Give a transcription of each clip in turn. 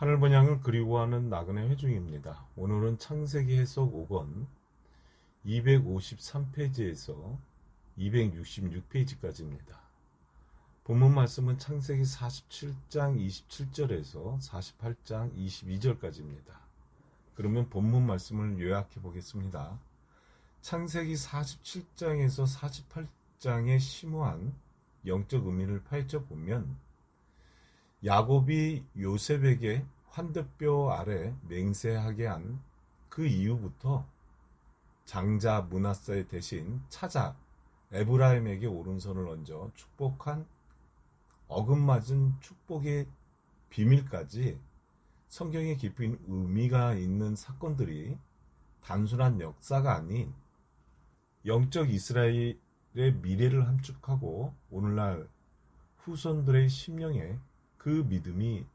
하늘 번양을 그리워하는 나그네 회중입니다. 오늘은 창세기 해석 5권 253페이지에서 266페이지까지입니다. 본문 말씀은 창세기 47장 27절에서 48장 22절까지입니다. 그러면 본문 말씀을 요약해 보겠습니다. 창세기 47장에서 48장의 심오한 영적 의미를 파헤쳐 보면 야곱이 요셉에게 환대뼈 아래 맹세하게 한 그 이후부터 장자 므낫세 대신 차자 에브라임에게 오른손을 얹어 축복한 어긋맞은 축복의 비밀까지 성경에 깊은 의미가 있는 사건들이 단순한 역사가 아닌 영적 이스라엘의 미래를 함축하고 오늘날 후손들의 심령에 그 믿음이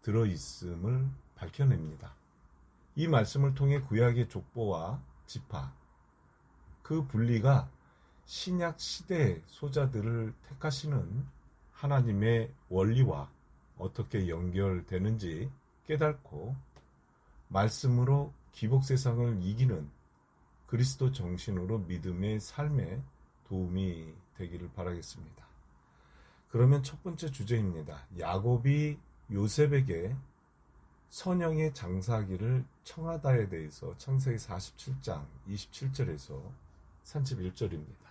들어있음을 밝혀냅니다. 이 말씀을 통해 구약의 족보와 지파, 그 분리가 신약 시대의 소자들을 택하시는 하나님의 원리와 어떻게 연결되는지 깨닫고 말씀으로 기복 세상을 이기는 그리스도 정신으로 믿음의 삶에 도움이 되기를 바라겠습니다. 그러면 첫 번째 주제입니다. 야곱이 요셉에게 선영의 장사하기를 청하다에 대해서 창세기 47장 27절에서 31절입니다.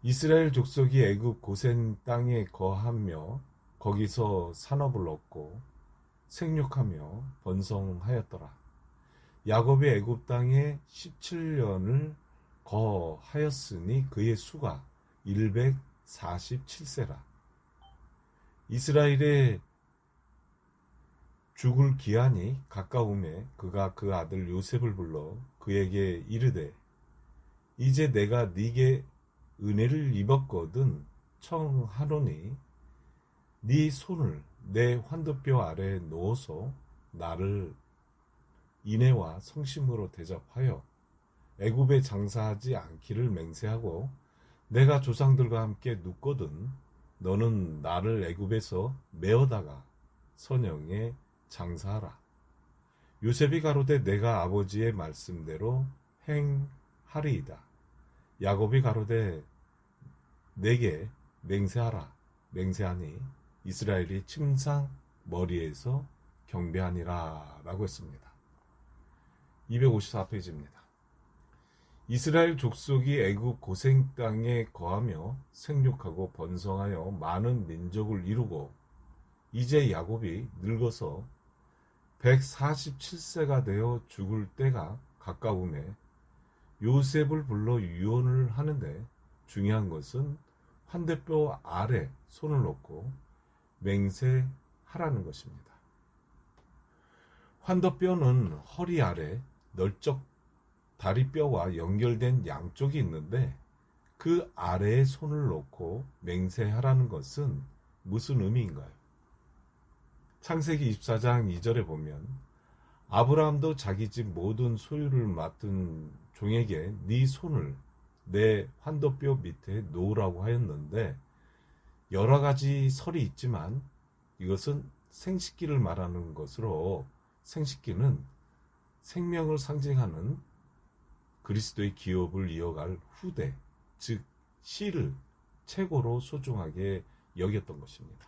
이스라엘 족속이 애굽 고센 땅에 거하며 거기서 산업을 얻고 생육하며 번성하였더라. 야곱이 애굽 땅에 17년을 거하였으니 그의 수가 147세라. 이스라엘의 죽을 기한이 가까움에 그가 그 아들 요셉을 불러 그에게 이르되 이제 내가 네게 은혜를 입었거든 청하노니 네 손을 내 환도뼈 아래에 놓아서 나를 인애와 성심으로 대접하여 애굽에 장사하지 않기를 맹세하고 내가 조상들과 함께 눕거든 너는 나를 애굽에서 메어다가 선영에 장사하라. 요셉이 가로되 내가 아버지의 말씀대로 행하리이다. 야곱이 가로되 내게 맹세하라. 맹세하니 이스라엘이 침상 머리에서 경배하니라 라고 했습니다. 254페이지입니다. 이스라엘 족속이 애굽 고생 땅에 거하며 생육하고 번성하여 많은 민족을 이루고 이제 야곱이 늙어서 147세가 되어 죽을 때가 가까움에 요셉을 불러 유언을 하는데 중요한 것은 환대뼈 아래 손을 놓고 맹세하라는 것입니다. 환도뼈는 허리 아래 널쩍 다리뼈와 연결된 양쪽이 있는데 그 아래에 손을 놓고 맹세하라는 것은 무슨 의미인가요? 창세기 24장 2절에 보면 아브라함도 자기 집 모든 소유를 맡은 종에게 네 손을 내 환도뼈 밑에 놓으라고 하였는데 여러 가지 설이 있지만 이것은 생식기를 말하는 것으로 생식기는 생명을 상징하는 그리스도의 기업을 이어갈 후대, 즉 씨를 최고로 소중하게 여겼던 것입니다.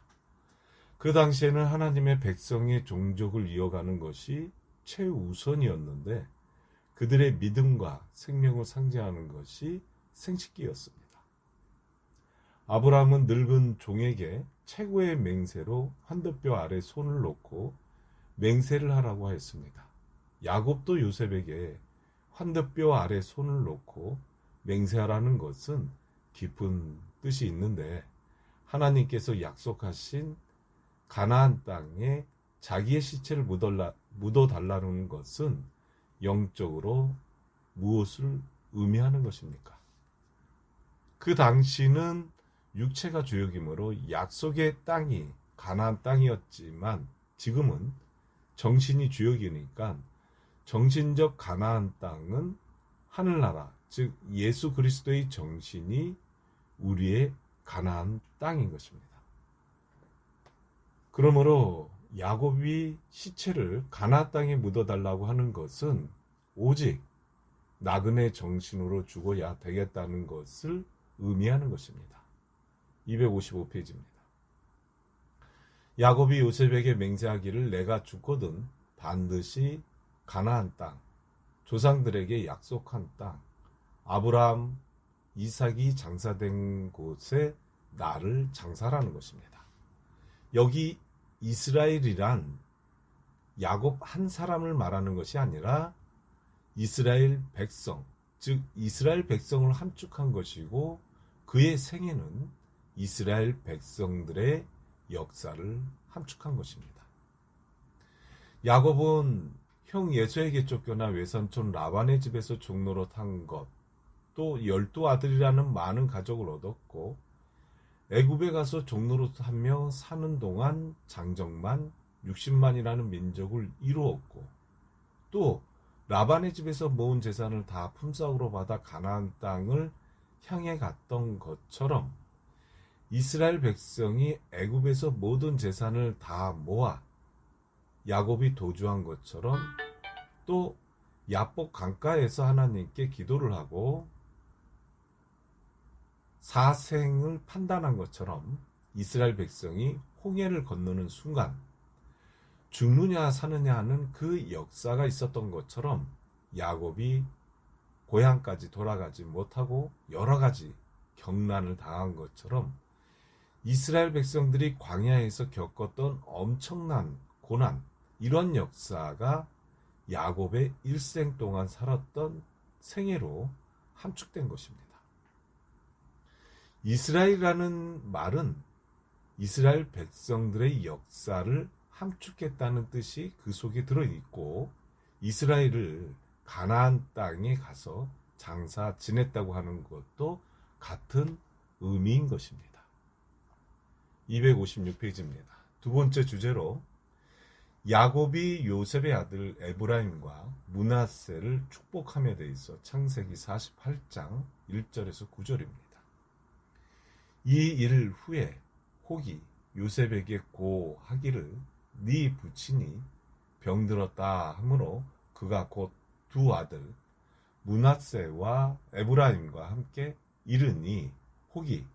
그 당시에는 하나님의 백성의 종족을 이어가는 것이 최우선이었는데 그들의 믿음과 생명을 상징하는 것이 생식기였습니다. 아브라함은 늙은 종에게 최고의 맹세로 환도뼈 아래 손을 놓고 맹세를 하라고 했습니다. 야곱도 요셉에게 환도뼈 아래 손을 놓고 맹세하라는 것은 깊은 뜻이 있는데 하나님께서 약속하신 가나안 땅에 자기의 시체를 묻어달라는 것은 영적으로 무엇을 의미하는 것입니까? 그 당시는 육체가 주역이므로 약속의 땅이 가나안 땅이었지만 지금은 정신이 주역이니까 정신적 가나안 땅은 하늘나라, 즉 예수 그리스도의 정신이 우리의 가나안 땅인 것입니다. 그러므로 야곱이 시체를 가나안 땅에 묻어달라고 하는 것은 오직 나그네 정신으로 죽어야 되겠다는 것을 의미하는 것입니다. 255페이지입니다. 야곱이 요셉에게 맹세하기를 내가 죽거든 반드시 가나안 땅, 조상들에게 약속한 땅, 아브라함, 이삭이 장사된 곳에 나를 장사라는 것입니다. 여기 이스라엘이란 야곱 한 사람을 말하는 것이 아니라 이스라엘 백성, 즉 이스라엘 백성을 함축한 것이고 그의 생애는 이스라엘 백성들의 역사를 함축한 것입니다. 야곱은 형 예수에게 쫓겨나 외삼촌 라반의 집에서 종노릇 한 것, 또 12아들이라는 많은 가족을 얻었고 애굽에 가서 종노릇하며 사는 동안 장정만 60만이라는 민족을 이루었고 또 라반의 집에서 모은 재산을 다 품삯으로 받아 가나안 땅을 향해 갔던 것처럼 이스라엘 백성이 애굽에서 모든 재산을 다 모아 야곱이 도주한 것처럼 또 야복 강가에서 하나님께 기도를 하고 사생을 판단한 것처럼 이스라엘 백성이 홍해를 건너는 순간 죽느냐 사느냐 하는 그 역사가 있었던 것처럼 야곱이 고향까지 돌아가지 못하고 여러 가지 경난을 당한 것처럼 이스라엘 백성들이 광야에서 겪었던 엄청난 고난, 이런 역사가 야곱의 일생 동안 살았던 생애로 함축된 것입니다. 이스라엘이라는 말은 이스라엘 백성들의 역사를 함축했다는 뜻이 그 속에 들어있고 이스라엘을 가나안 땅에 가서 장사 지냈다고 하는 것도 같은 의미인 것입니다. 256페이지입니다. 두 번째 주제로 야곱이 요셉의 아들 에브라임과 므낫세를 축복함에 대해서 창세기 48장 1절에서 9절입니다. 이 일 후에 혹이 요셉에게 고하기를 네 부친이 병들었다 하므로 그가 곧 두 아들 므낫세와 에브라임과 함께 이르니 혹이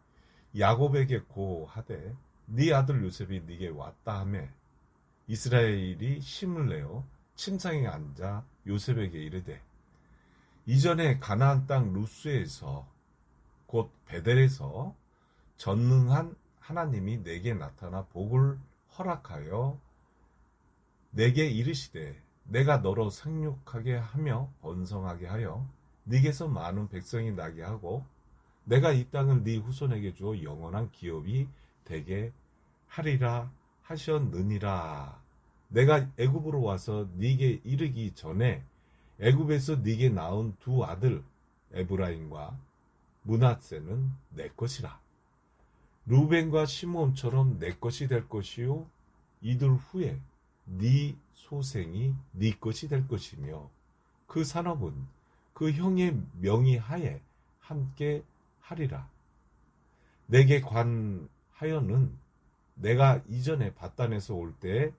야곱에게 고하되 네 아들 요셉이 네게 왔다 하며 이스라엘이 힘을 내어 침상에 앉아 요셉에게 이르되 이전에 가나안 땅 루스에서 곧 베델에서 전능한 하나님이 내게 나타나 복을 허락하여 내게 이르시되 내가 너로 생육하게 하며 번성하게 하여 네게서 많은 백성이 나게 하고 내가 이 땅을 네 후손에게 주어 영원한 기업이 되게 하리라 하셨느니라. 내가 애굽으로 와서 네게 이르기 전에 애굽에서 네게 낳은 두 아들 에브라임과 므낫세는 내 것이라. 루벤과 시므온처럼 내 것이 될 것이요 이들 후에 네 소생이 네 것이 될 것이며 그 산업은 그 형의 명의하에 함께 하리라. 내게 관하여는 내가 이전에 바단에서 올 때에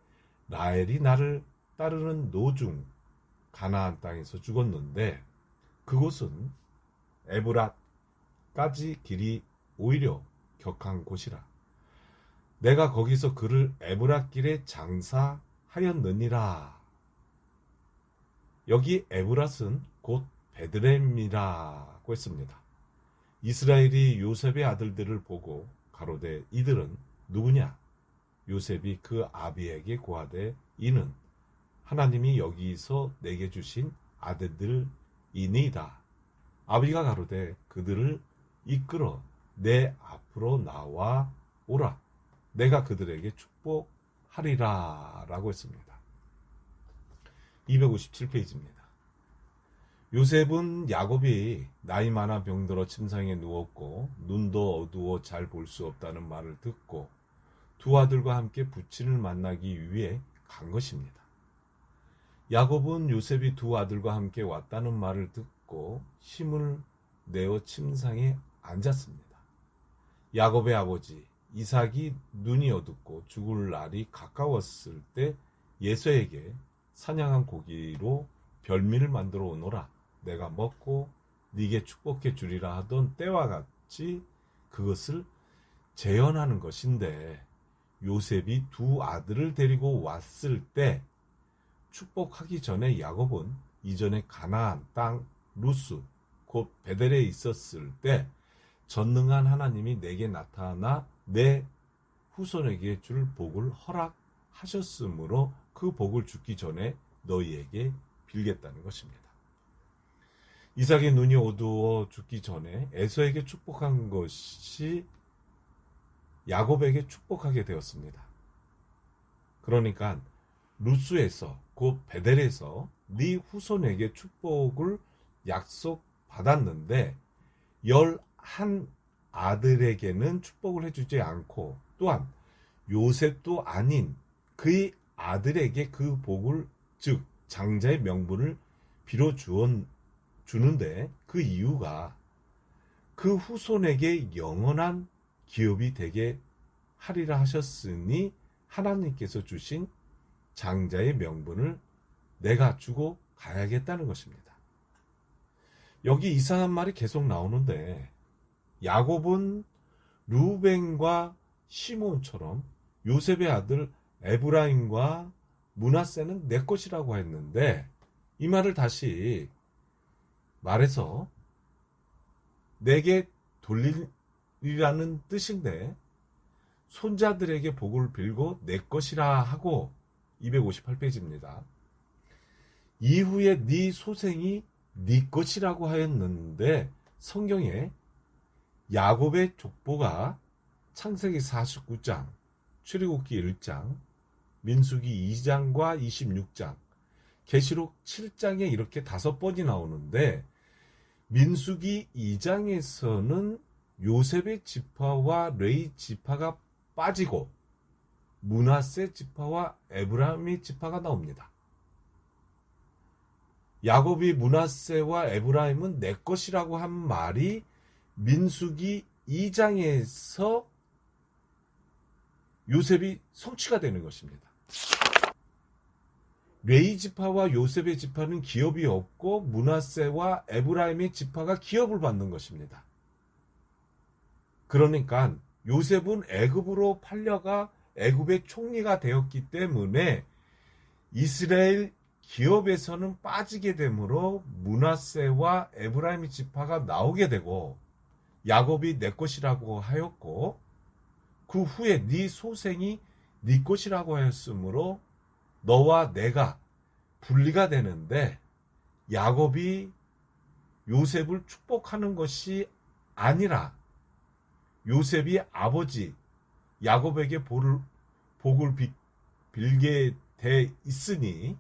라헬이 나를 따르는 노중 가나안 땅에서 죽었는데 그곳은 에브랏까지 길이 오히려 격한 곳이라. 내가 거기서 그를 에브랏 길에 장사하였느니라. 여기 에브랏은 곧 베들레헴이라고 했습니다. 이스라엘이 요셉의 아들들을 보고 가로되 이들은 누구냐? 요셉이 그 아비에게 고하되 이는 하나님이 여기서 내게 주신 아들들이니이다. 아비가 가로되 그들을 이끌어 내 앞으로 나와 오라. 내가 그들에게 축복하리라 라고 했습니다. 257페이지입니다. 요셉은 야곱이 나이 많아 병들어 침상에 누웠고 눈도 어두워 잘 볼 수 없다는 말을 듣고 두 아들과 함께 부친을 만나기 위해 간 것입니다. 야곱은 요셉이 두 아들과 함께 왔다는 말을 듣고 힘을 내어 침상에 앉았습니다. 야곱의 아버지 이삭이 눈이 어둡고 죽을 날이 가까웠을 때 예서에게 사냥한 고기로 별미를 만들어 오너라. 내가 먹고 네게 축복해 주리라 하던 때와 같이 그것을 재현하는 것인데, 요셉이 두 아들을 데리고 왔을 때 축복하기 전에 야곱은 이전에 가나안 땅 루스 곧 베델에 있었을 때 전능한 하나님이 내게 나타나 내 후손에게 줄 복을 허락하셨으므로 그 복을 주기 전에 너희에게 빌겠다는 것입니다. 이삭의 눈이 어두워 죽기 전에 에서에게 축복한 것이 야곱에게 축복하게 되었습니다. 그러니까 루스에서 곧 베델에서 네 후손에게 축복을 약속받았는데 11 아들에게는 축복을 해주지 않고, 또한 요셉도 아닌 그의 아들에게 그 복을, 즉 장자의 명분을 빌어주는데 그 이유가 그 후손에게 영원한 기업이 되게 하리라 하셨으니 하나님께서 주신 장자의 명분을 내가 주고 가야겠다는 것입니다. 여기 이상한 말이 계속 나오는데, 야곱은 루벤과 시몬처럼 요셉의 아들 에브라임과 므낫세는 내 것이라고 했는데, 이 말을 다시 말해서 내게 돌리라는 뜻인데, 손자들에게 복을 빌고 내 것이라 하고 258페이지입니다. 이후에 네 소생이 네 것이라고 하였는데, 성경에 야곱의 족보가 창세기 49장, 출애굽기 1장, 민수기 2장과 26장, 계시록 7장에 이렇게 5번이 나오는데, 민수기 2장에서는 요셉의 지파와 레위 지파가 빠지고 므낫세 지파와 에브라임의 지파가 나옵니다. 야곱이 므낫세와 에브라임은 내 것이라고 한 말이 민수기 2장에서 요셉이 성취가 되는 것입니다. 레위 지파와 요셉의 지파는 기업이 없고 므낫세와 에브라임의 지파가 기업을 받는 것입니다. 그러니까 요셉은 애굽으로 팔려가 애굽의 총리가 되었기 때문에 이스라엘 기업에서는 빠지게 되므로 므낫세와 에브라임의 지파가 나오게 되고, 야곱이 내 것이라고 하였고, 그 후에 네 소생이 네 것이라고 하였으므로 너와 내가 분리가 되는데, 야곱이 요셉을 축복하는 것이 아니라 요셉이 아버지 야곱에게 복을 빌게 돼 있으니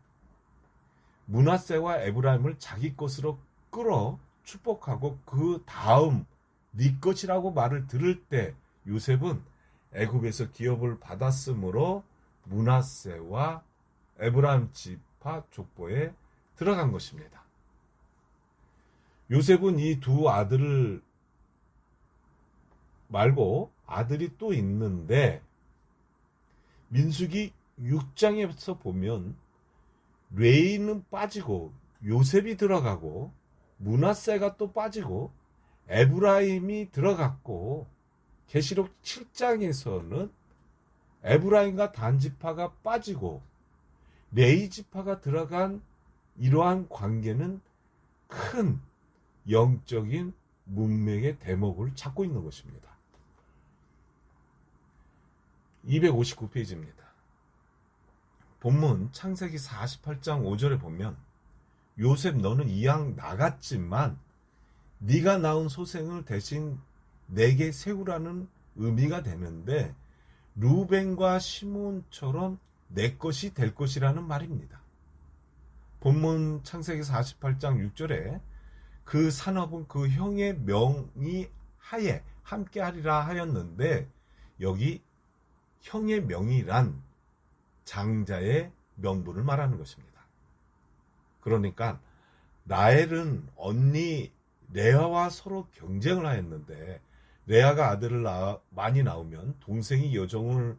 므낫세와 에브라임을 자기 것으로 끌어 축복하고 그 다음 네 것이라고 말을 들을 때 요셉은 애굽에서 기업을 받았으므로 므낫세와 에브라임 지파 족보에 들어간 것입니다. 요셉은 이 두 아들을 말고 아들이 또 있는데, 민수기 6장에서 보면 레이는 빠지고 요셉이 들어가고 므낫세가 또 빠지고 에브라임이 들어갔고, 계시록 7장에서는 에브라임과 단 지파가 빠지고 레위 지파가 들어간 이러한 관계는 큰 영적인 문맥의 대목을 찾고 있는 것입니다. 259페이지입니다. 본문 창세기 48장 5절에 보면 요셉 너는 이왕 나갔지만 네가 낳은 소생을 대신 내게 세우라는 의미가 되는데, 루벤과 시몬처럼 내 것이 될 것이라는 말입니다. 본문 창세기 48장 6절에 그 산업은 그 형의 명의 하에 함께 하리라 하였는데, 여기 형의 명의란 장자의 명분을 말하는 것입니다. 그러니까 라헬은 언니 레아와 서로 경쟁을 하였는데 레아가 아들을 많이 낳으면 동생이 여종을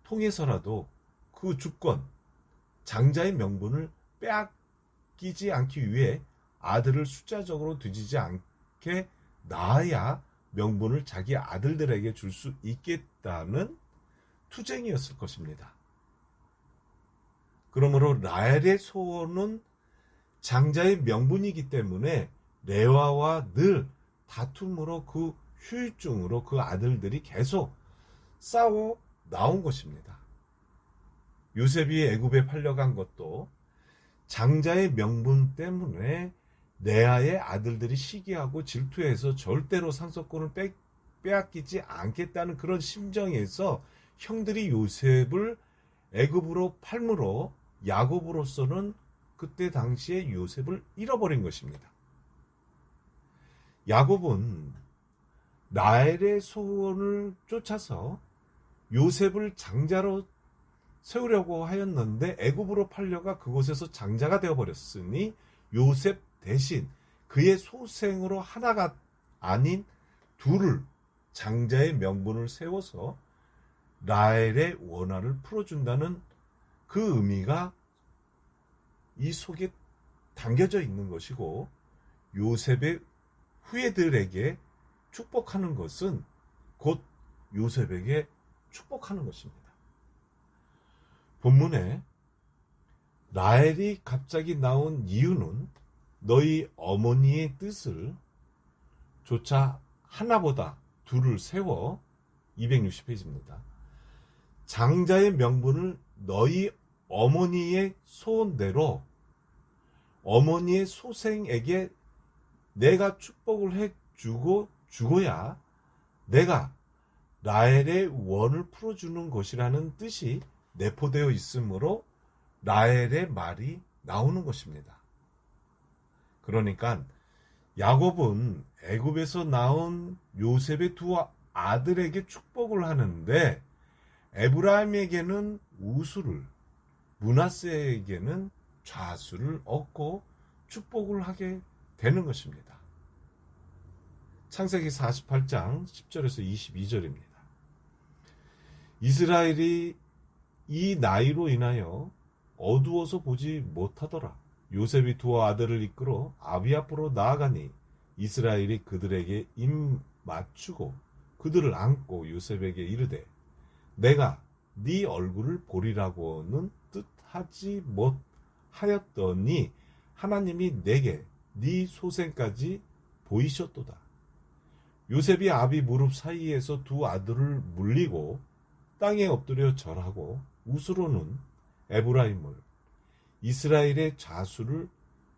통해서라도 그 주권, 장자의 명분을 빼앗기지 않기 위해 아들을 숫자적으로 뒤지지 않게 낳아야 명분을 자기 아들들에게 줄 수 있겠다는 투쟁이었을 것입니다. 그러므로 라헬의 소원은 장자의 명분이기 때문에 레아와 늘 다툼으로 그 후유증으로 그 아들들이 계속 싸워 나온 것입니다. 요셉이 애굽에 팔려간 것도 장자의 명분 때문에 레아의 아들들이 시기하고 질투해서 절대로 상속권을 빼앗기지 않겠다는 그런 심정에서 형들이 요셉을 애굽으로 팔므로 야곱으로서는 그때 당시에 요셉을 잃어버린 것입니다. 야곱은 라헬의 소원을 쫓아서 요셉을 장자로 세우려고 하였는데 애굽으로 팔려가 그곳에서 장자가 되어버렸으니 요셉 대신 그의 소생으로 하나가 아닌 둘을 장자의 명분을 세워서 라헬의 원한을 풀어준다는 그 의미가 이 속에 담겨져 있는 것이고, 요셉의 후예들에게 축복하는 것은 곧 요셉에게 축복하는 것입니다. 본문에 라헬이 갑자기 나온 이유는 너희 어머니의 뜻을 조차 하나보다 둘을 세워 260페이지입니다. 장자의 명분을 너희 어머니의 소원대로 어머니의 소생에게 내가 축복을 해주고 죽어야 내가 라헬의 원을 풀어주는 것이라는 뜻이 내포되어 있으므로 라헬의 말이 나오는 것입니다. 그러니까 야곱은 애굽에서 나온 요셉의 두 아들에게 축복을 하는데 에브라임에게는 우수를, 므낫세에게는 좌수를 얻고 축복을 하게 되는 것입니다. 창세기 48장 10절에서 22절입니다. 이스라엘이 이 나이로 인하여 어두워서 보지 못하더라. 요셉이 두 아들을 이끌어 아비 앞으로 나아가니 이스라엘이 그들에게 입 맞추고 그들을 안고 요셉에게 이르되 내가 네 얼굴을 보리라고는 뜻하지 못하였더니 하나님이 내게 네 소생까지 보이셨도다. 요셉이 아비 무릎 사이에서 두 아들을 물리고 땅에 엎드려 절하고 우스로는 에브라임을 이스라엘의 좌수를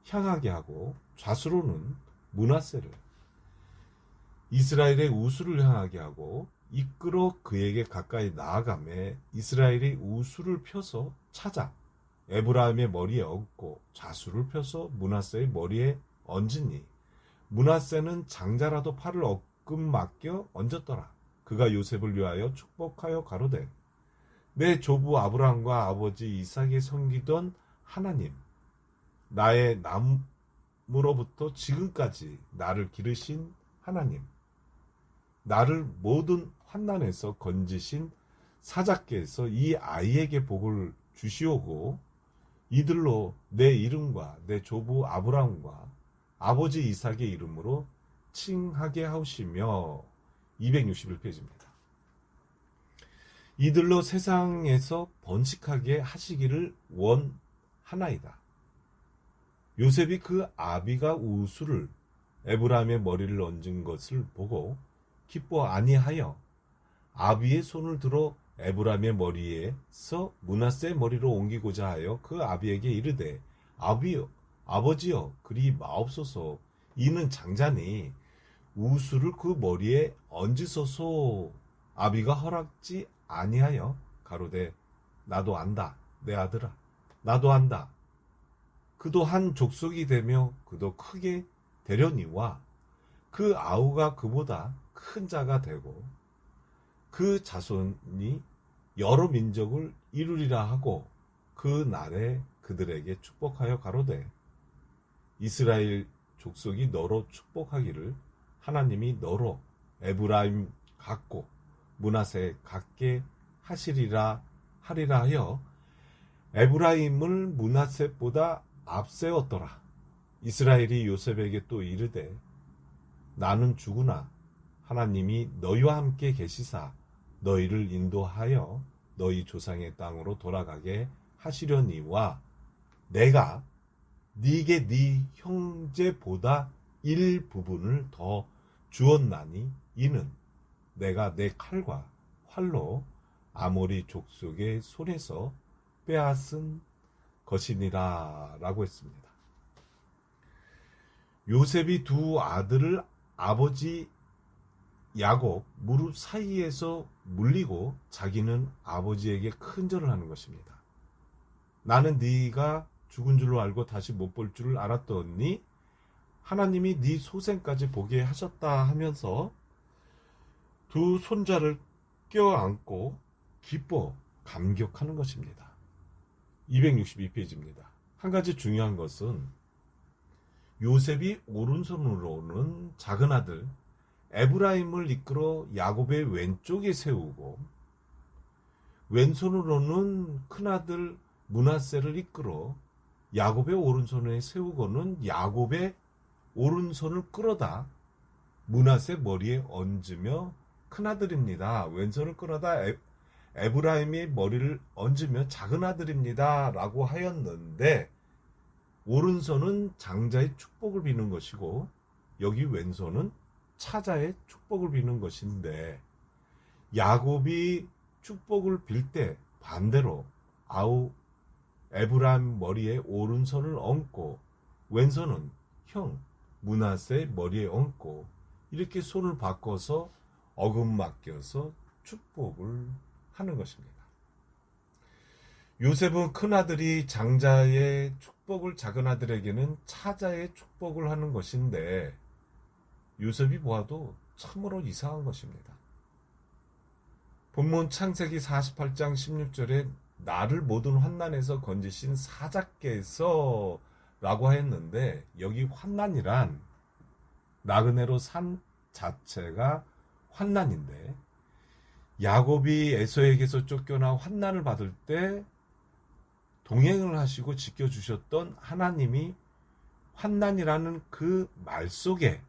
향하게 하고 좌수로는 므낫세를 이스라엘의 우수를 향하게 하고 이끌어 그에게 가까이 나아가매 이스라엘이 우수를 펴서 찾아 에브라임의 머리에 얹고 좌수를 펴서 므낫세의 머리에 얹으니 므낫세는 장자라도 팔을 엇금 맡겨 얹었더라. 그가 요셉을 위하여 축복하여 가로되 내 조부 아브라함과 아버지 이삭이 섬기던 하나님, 나의 남으로부터 지금까지 나를 기르신 하나님, 나를 모든 환난에서 건지신 사자께서 이 아이에게 복을 주시오고 이들로 내 이름과 내 조부 아브라함과 아버지 이삭의 이름으로 칭하게 하시며 261페이지입니다. 이들로 세상에서 번식하게 하시기를 원하나이다. 요셉이 그 아비가 우수를 에브라임의 머리를 얹은 것을 보고 기뻐 아니하여 아비의 손을 들어 에브라임의 머리에서 므낫세의 머리로 옮기고자 하여 그 아비에게 이르되 아버지여 그리 마옵소서 이는 장자니 우수를 그 머리에 얹으소서. 아비가 허락지 아니하여 가로되 나도 안다 내 아들아 나도 안다. 그도 한 족속이 되며 그도 크게 되려니와 그 아우가 그보다 큰 자가 되고 그 자손이 여러 민족을 이루리라 하고 그 날에 그들에게 축복하여 가로되 이스라엘 족속이 너로 축복하기를 하나님이 너로 에브라임 갖고 므낫세 갖게 하리라 하여 에브라임을 므낫셋보다 앞세웠더라. 이스라엘이 요셉에게 또 이르되 나는 죽으나 하나님이 너희와 함께 계시사 너희를 인도하여 너희 조상의 땅으로 돌아가게 하시려니와 내가 네게 네 형제보다 일부분을 더 주었나니 이는 내가 내 칼과 활로 아모리 족속의 손에서 빼앗은 것이니라 라고 했습니다. 요셉이 두 아들을 아버지 야곱 무릎 사이에서 물리고 자기는 아버지에게 큰절을 하는 것입니다. 나는 네가 죽은 줄로 알고 다시 못 볼 줄을 알았더니 하나님이 네 소생까지 보게 하셨다 하면서 두 손자를 껴안고 기뻐 감격하는 것입니다. 262페이지입니다. 한 가지 중요한 것은 요셉이 오른손으로는 작은 아들 에브라임을 이끌어 야곱의 왼쪽에 세우고 왼손으로는 큰아들 므낫세를 이끌어 야곱의 오른손에 세우고는 야곱의 오른손을 끌어다 므낫세 머리에 얹으며 큰아들입니다. 왼손을 끌어다 에브라임의 머리를 얹으며 작은아들입니다. 라고 하였는데 오른손은 장자의 축복을 비는 것이고 여기 왼손은 차자의 축복을 비는 것인데 야곱이 축복을 빌 때 반대로 에브라임 머리에 오른손을 얹고 왼손은 형 므낫세 머리에 얹고 이렇게 손을 바꿔서 어금맡겨서 축복을 하는 것입니다. 요셉은 큰아들이 장자의 축복을 작은아들에게는 차자의 축복을 하는 것인데 요셉이 보아도 참으로 이상한 것입니다. 본문 창세기 48장 16절에 나를 모든 환난에서 건지신 사자께서 라고 했는데 여기 환난이란 나그네로 산 자체가 환난인데 야곱이 에서에게서 쫓겨나 환난을 받을 때 동행을 하시고 지켜주셨던 하나님이 환난이라는 그 말 속에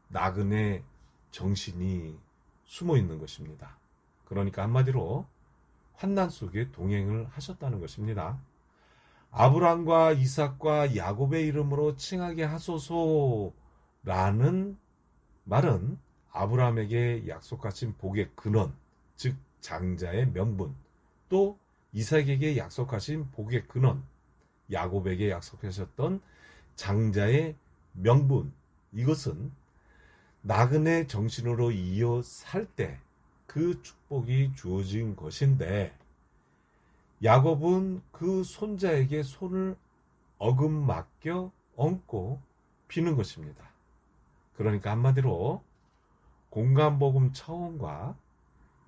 나그네 정신이 숨어 있는 것입니다. 그러니까 한마디로 환난 속에 동행을 하셨다는 것입니다. 아브람과 이삭과 야곱의 이름으로 칭하게 하소서라는 말은 아브람에게 약속하신 복의 근원, 즉 장자의 명분, 또 이삭에게 약속하신 복의 근원, 야곱에게 약속하셨던 장자의 명분, 이것은 나그네 정신으로 이어 살 때 그 축복이 주어진 것인데 야곱은 그 손자에게 손을 어금맡겨 얹고 비는 것입니다. 그러니까 한마디로 공간복음 차원과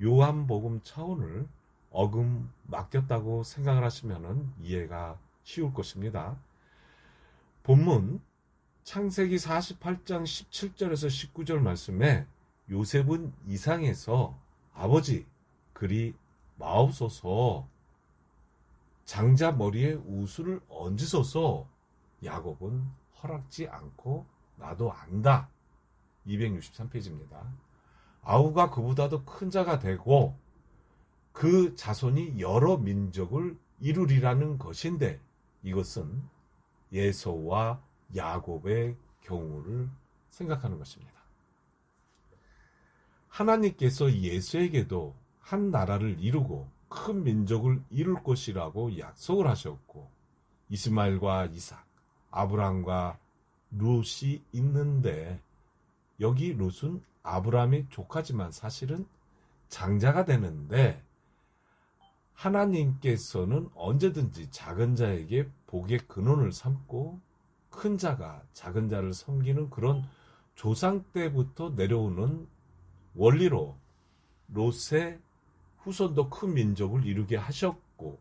요한복음 차원을 어금맡겼다고 생각을 하시면 이해가 쉬울 것입니다. 본문 창세기 48장 17절에서 19절 말씀에 요셉은 이상해서 아버지 그리 마옵소서 장자 머리에 우수를 얹으소서 야곱은 허락지 않고 나도 안다. 263페이지입니다. 아우가 그보다도 큰 자가 되고 그 자손이 여러 민족을 이루리라는 것인데 이것은 에서와 야곱의 경우를 생각하는 것입니다. 하나님께서 에서에게도 한 나라를 이루고 큰 민족을 이룰 것이라고 약속을 하셨고 이스마엘과 이삭, 아브람과 룻이 있는데 여기 룻은 아브람의 조카지만 사실은 장자가 되는데 하나님께서는 언제든지 작은 자에게 복의 근원을 삼고 큰 자가 작은 자를 섬기는 그런 조상 때부터 내려오는 원리로 롯의 후손도 큰 민족을 이루게 하셨고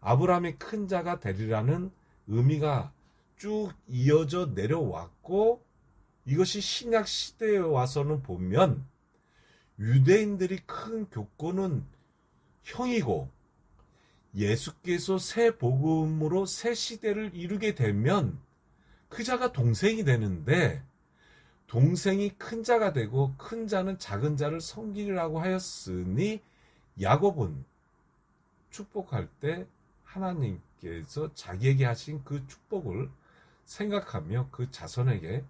아브라함의 큰 자가 되리라는 의미가 쭉 이어져 내려왔고 이것이 신약 시대에 와서는 보면 유대인들이 큰 교권은 형이고 예수께서 새 복음으로 새 시대를 이루게 되면 그 자가 동생이 되는데 동생이 큰 자가 되고 큰 자는 작은 자를 섬기라고 하였으니 야곱은 축복할 때 하나님께서 자기에게 하신 그 축복을 생각하며 그 자손에게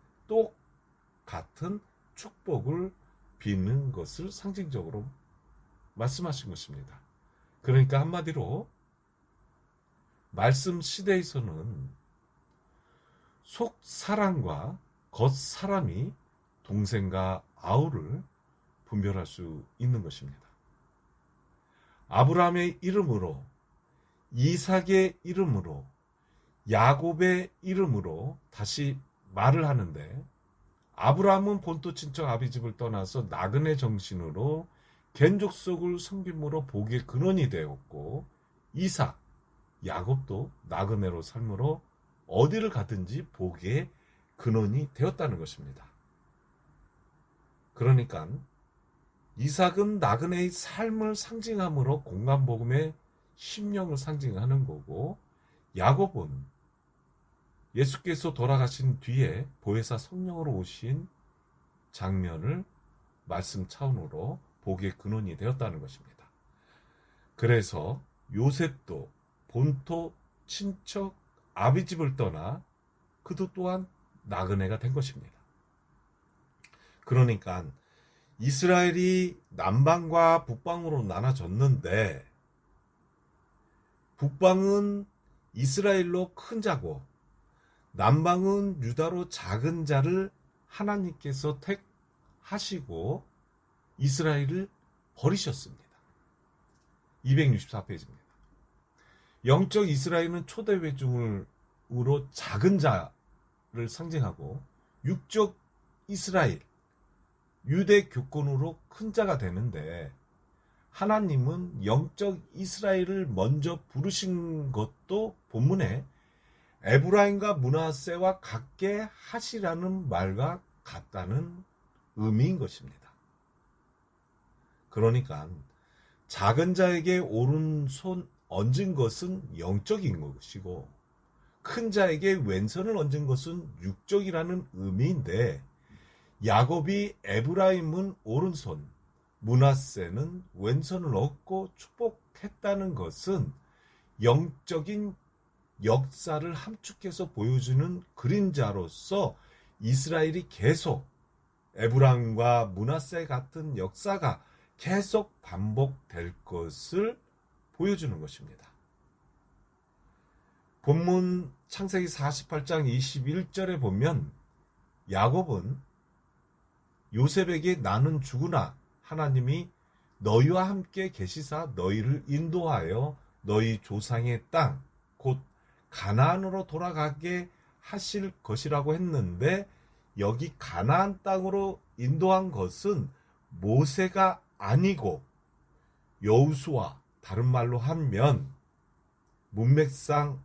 똑같은 축복을 비는 것을 상징적으로 말씀하신 것입니다. 그러니까 한마디로 말씀 시대에서는 속 사람과 겉 사람이 동생과 아우를 분별할 수 있는 것입니다. 아브라함의 이름으로, 이삭의 이름으로, 야곱의 이름으로 다시 말을 하는데 아브라함은 본토 친척 아비집을 떠나서 나그네 정신으로 겐족속을 섬김으로 복의 근원이 되었고 이삭, 야곱도 나그네로 삶으로 어디를 가든지 복의 근원이 되었다는 것입니다. 그러니까 이삭은 나그네의 삶을 상징함으로 공간복음의 심령을 상징하는 거고 야곱은 예수께서 돌아가신 뒤에 보혜사 성령으로 오신 장면을 말씀 차원으로 복의 근원이 되었다는 것입니다. 그래서 요셉도 본토 친척 아비집을 떠나 그도 또한 나그네가 된 것입니다. 그러니까 이스라엘이 남방과 북방으로 나눠졌는데 북방은 이스라엘로 큰 자고 남방은 유다로 작은 자를 하나님께서 택하시고 이스라엘을 버리셨습니다. 264페이지입니다. 영적 이스라엘은 초대 회중으로 작은 자를 상징하고 육적 이스라엘, 유대 교권으로 큰 자가 되는데 하나님은 영적 이스라엘을 먼저 부르신 것도 본문에 에브라임과 므낫세와 같게 하시라는 말과 같다는 의미인 것입니다. 그러니까 작은 자에게 오른손 얹은 것은 영적인 것이고 큰 자에게 왼손을 얹은 것은 육적이라는 의미인데 야곱이 에브라임은 오른손, 므낫세는 왼손을 얻고 축복했다는 것은 영적인 역사를 함축해서 보여주는 그림자로서 이스라엘이 계속 에브라임과 므낫세 같은 역사가 계속 반복될 것을 보여주는 것입니다. 본문 창세기 48장 21절에 보면 야곱은 요셉에게 나는 죽으나 하나님이 너희와 함께 계시사 너희를 인도하여 너희 조상의 땅 곧 가나안으로 돌아가게 하실 것이라고 했는데 여기 가나안 땅으로 인도한 것은 모세가 아니고 여호수아, 다른 말로 하면 문맥상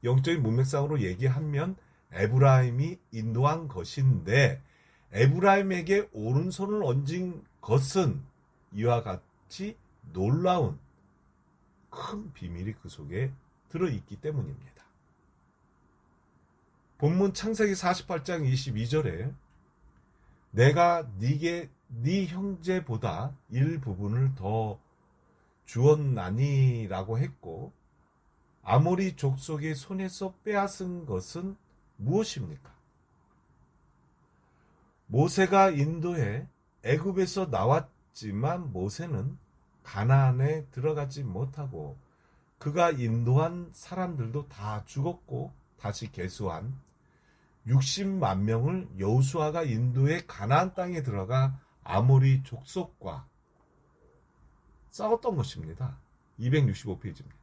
영적인 문맥상으로 얘기하면 에브라임이 인도한 것인데 에브라임에게 오른손을 얹은 것은 이와 같이 놀라운 큰 비밀이 그 속에 들어있기 때문입니다. 본문 창세기 48장 22절에 내가 네게 네 형제보다 일부분을 더 주었나니라고 했고 아모리 족속의 손에서 빼앗은 것은 무엇입니까? 모세가 인도해 애굽에서 나왔지만 모세는 가나안에 들어가지 못하고 그가 인도한 사람들도 다 죽었고 다시 계수한 60만 명을 여호수아가 인도해 가나안 땅에 들어가 아모리 족속과 싸웠던 것입니다. 265페이지입니다.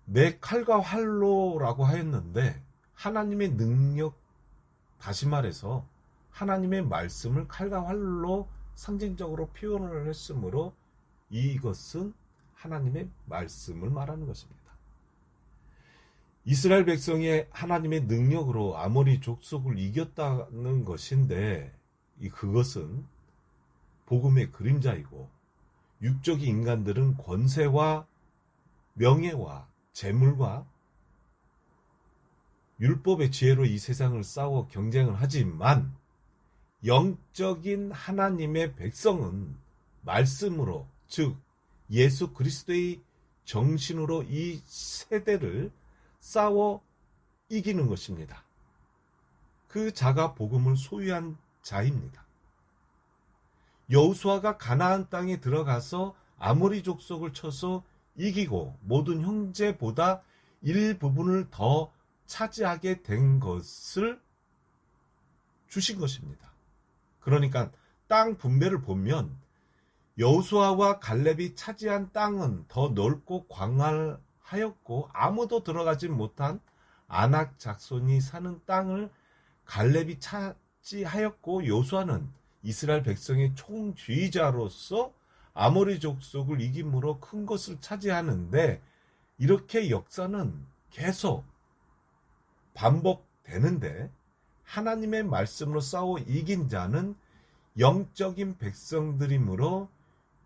내 칼과 활로라고 하였는데 하나님의 능력, 다시 말해서 하나님의 말씀을 칼과 활로 상징적으로 표현을 했으므로 이것은 하나님의 말씀을 말하는 것입니다. 이스라엘 백성이 하나님의 능력으로 아모리 족속을 이겼다는 것인데 그것은 복음의 그림자이고 육적인 인간들은 권세와 명예와 재물과 율법의 지혜로 이 세상을 싸워 경쟁을 하지만 영적인 하나님의 백성은 말씀으로, 즉 예수 그리스도의 정신으로 이 세대를 싸워 이기는 것입니다. 그 자가 복음을 소유한 자입니다. 여호수아가 가나안 땅에 들어가서 아모리 족속을 쳐서 이기고 모든 형제보다 일부분을 더 차지하게 된 것을 주신 것입니다. 그러니까 땅 분배를 보면 여호수아와 갈렙이 차지한 땅은 더 넓고 광활하였고 아무도 들어가지 못한 아낙 작손이 사는 땅을 갈렙이 차지하였고 여호수아는 이스라엘 백성의 총주의자로서 아모리 족속을 이김으로 큰 것을 차지하는데 이렇게 역사는 계속 반복되는데 하나님의 말씀으로 싸워 이긴 자는 영적인 백성들이므로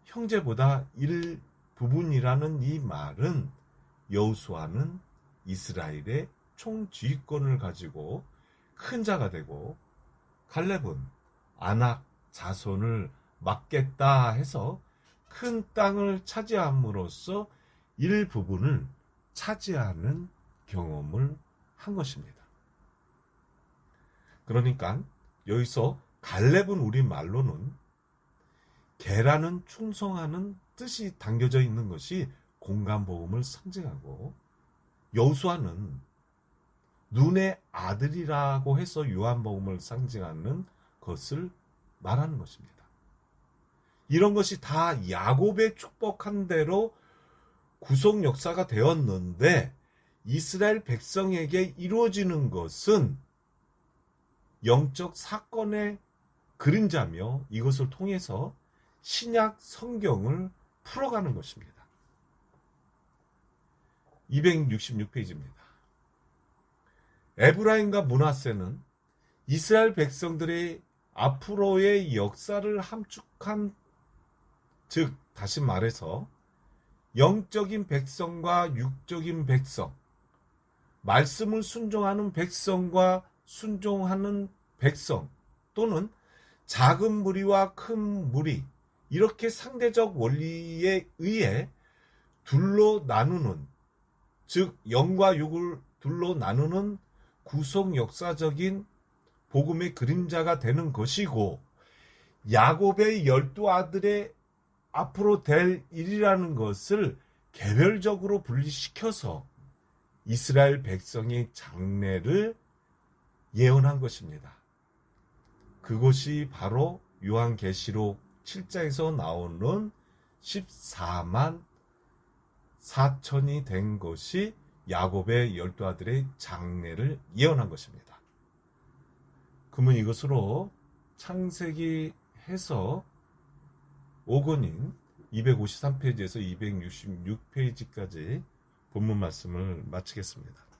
형제보다 일부분이라는 이 말은 여호수아는 이스라엘의 총지휘권을 가지고 큰 자가 되고 갈렙은 아낙 자손을 맡겠다 해서 큰 땅을 차지함으로써 일부분을 차지하는 경험을 한 것입니다. 그러니까 여기서 갈렙은 우리말로는 개라는 충성하는 뜻이 담겨져 있는 것이 공간복음을 상징하고 여호수아는 눈의 아들이라고 해서 요한복음을 상징하는 것을 말하는 것입니다. 이런 것이 다 야곱의 축복한 대로 구속 역사가 되었는데 이스라엘 백성에게 이루어지는 것은 영적 사건의 그림자며 이것을 통해서 신약 성경을 풀어가는 것입니다. 266페이지입니다. 에브라임과 므낫세는 이스라엘 백성들의 앞으로의 역사를 함축한, 즉 다시 말해서 영적인 백성과 육적인 백성, 말씀을 순종하는 백성과 순종하는 백성 또는 작은 무리와 큰 무리, 이렇게 상대적 원리에 의해 둘로 나누는, 즉 영과 육을 둘로 나누는 구속 역사적인 복음의 그림자가 되는 것이고 야곱의 12아들의 앞으로 될 일이라는 것을 개별적으로 분리시켜서 이스라엘 백성의 장래를 예언한 것입니다. 그것이 바로 요한계시록 7장에서 나오는 14만 4천이 된 것이 야곱의 12아들의 장래를 예언한 것입니다. 그러면 이것으로 창세기 해서 5권인 253페이지에서 266페이지까지 본문 말씀을 마치겠습니다.